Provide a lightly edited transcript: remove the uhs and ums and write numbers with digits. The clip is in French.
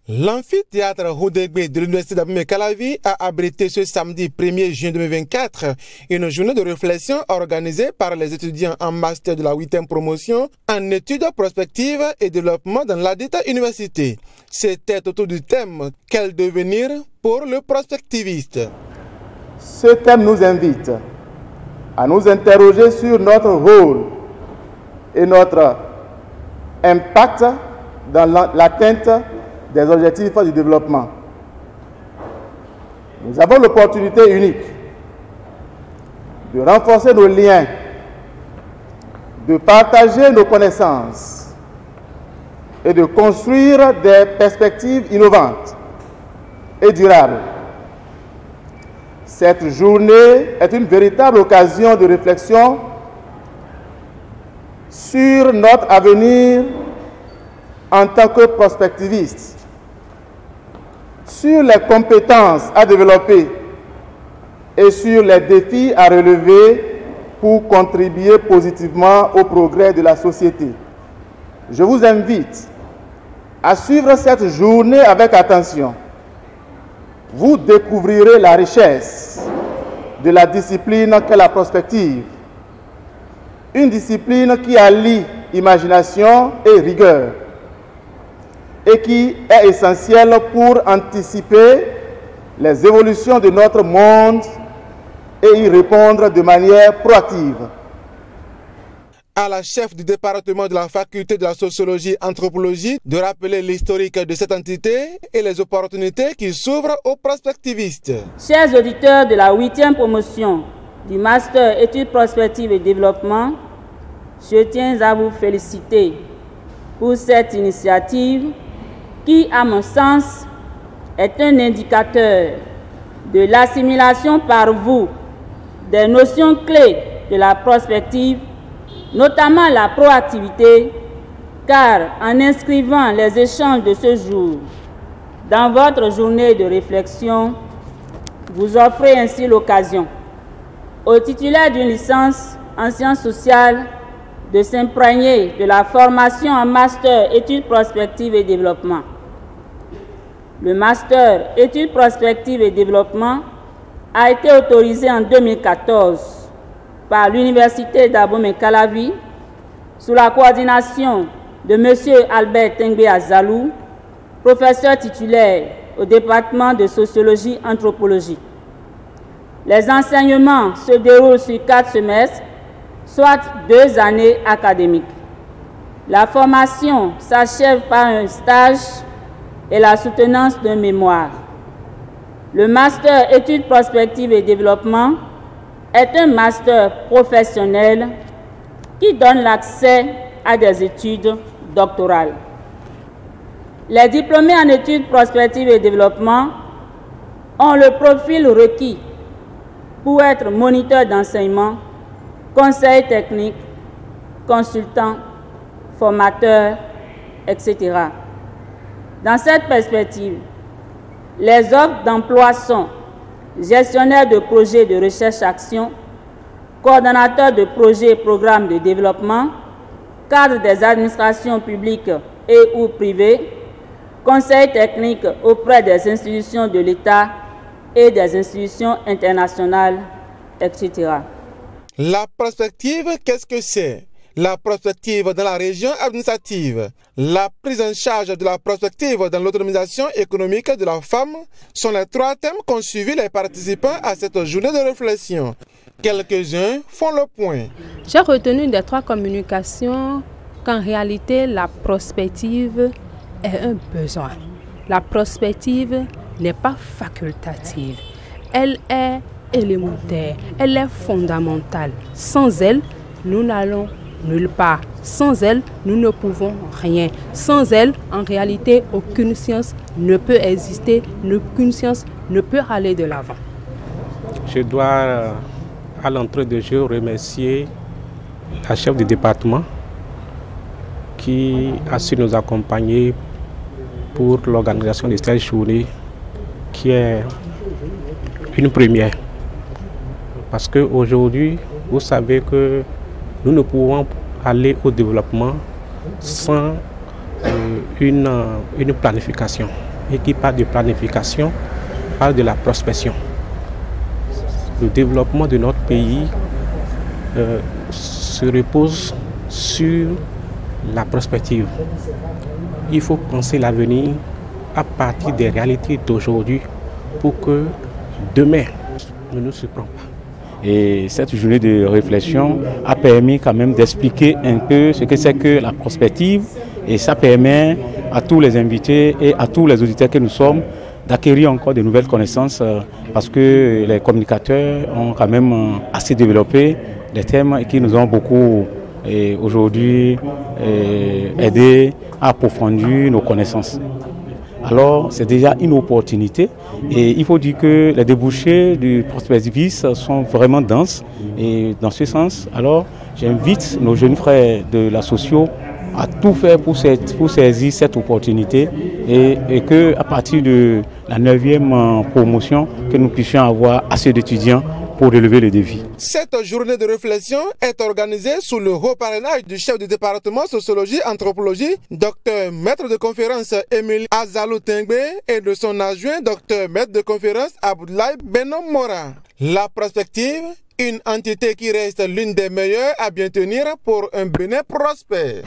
L'amphithéâtre Houdegbe de l'Université d'Abomey-Calavi a abrité ce samedi 1er juin 2024 une journée de réflexion organisée par les étudiants en master de la 8e promotion en études prospectives et développement dans ladite université. C'était autour du thème « Quel devenir pour le prospectiviste ?» Ce thème nous invite à nous interroger sur notre rôle et notre impact dans l'atteinte des objectifs du développement. Nous avons l'opportunité unique de renforcer nos liens, de partager nos connaissances et de construire des perspectives innovantes et durables. Cette journée est une véritable occasion de réflexion sur notre avenir en tant que prospectiviste, sur les compétences à développer et sur les défis à relever pour contribuer positivement au progrès de la société. Je vous invite à suivre cette journée avec attention. Vous découvrirez la richesse de la discipline qu'est la prospective, une discipline qui allie imagination et rigueur et qui est essentielle pour anticiper les évolutions de notre monde et y répondre de manière proactive. À la chef du département de la faculté de la sociologie et anthropologie de rappeler l'historique de cette entité et les opportunités qui s'ouvrent aux prospectivistes. Chers auditeurs de la 8e promotion du Master Études prospectives et développement, je tiens à vous féliciter pour cette initiative qui, à mon sens, est un indicateur de l'assimilation par vous des notions clés de la prospective, notamment la proactivité, car en inscrivant les échanges de ce jour dans votre journée de réflexion, vous offrez ainsi l'occasion aux titulaires d'une licence en sciences sociales de s'imprégner de la formation en master études prospectives et développement. Le master études prospectives et développement a été autorisé en 2014 par l'Université d'Abomey-Calavi sous la coordination de M. Albert Tengbe Azalou, professeur titulaire au département de sociologie et anthropologie. Les enseignements se déroulent sur 4 semestres, soit 2 années académiques. La formation s'achève par un stage et la soutenance d'un mémoire. Le master études prospectives et développement est un master professionnel qui donne l'accès à des études doctorales. Les diplômés en études prospectives et développement ont le profil requis pour être moniteur d'enseignement, conseil technique, consultant, formateur, etc. Dans cette perspective, les offres d'emploi sont gestionnaire de projets de recherche-action, coordonnateur de projets et programmes de développement, cadre des administrations publiques et ou privées, conseil technique auprès des institutions de l'État et des institutions internationales, etc. La prospective, qu'est-ce que c'est? La prospective dans la région administrative, la prise en charge de la prospective dans l'autonomisation économique de la femme sont les 3 thèmes qu'ont suivi les participants à cette journée de réflexion. Quelques-uns font le point. J'ai retenu des 3 communications qu'en réalité la prospective est un besoin. La prospective n'est pas facultative, elle est élémentaire, elle est fondamentale. Sans elle, nous n'allons nulle part. Sans elle, nous ne pouvons rien. Sans elle, en réalité, aucune science ne peut exister, aucune science ne peut aller de l'avant. Je dois, à l'entrée de jeu, remercier la chef du département qui a su nous accompagner pour l'organisation de cette journée qui est une première. Parce qu'aujourd'hui, vous savez que nous ne pouvons aller au développement sans une planification. et qui parle de planification, parle de la prospection. Le développement de notre pays se repose sur la prospective. Il faut penser l'avenir à partir des réalités d'aujourd'hui pour que demain ne nous surprend pas. Et cette journée de réflexion a permis quand même d'expliquer un peu ce que c'est que la prospective, et ça permet à tous les invités et à tous les auditeurs que nous sommes d'acquérir encore de nouvelles connaissances parce que les communicateurs ont quand même assez développé des thèmes qui nous ont beaucoup aujourd'hui aidé à approfondir nos connaissances. Alors c'est déjà une opportunité et il faut dire que les débouchés du prospectivisme sont vraiment denses et dans ce sens, alors j'invite nos jeunes frères de la socio à tout faire pour saisir cette opportunité et qu'à partir de la 9e promotion, que nous puissions avoir assez d'étudiants pour relever le défi. Cette journée de réflexion est organisée sous le haut parrainage du chef du département sociologie anthropologie, docteur maître de conférence Émile Azalou Tengbe et de son adjoint docteur maître de conférence Abdoulaye Benom Mora. La prospective, une entité qui reste l'une des meilleures à bien tenir pour un Bénin prospère.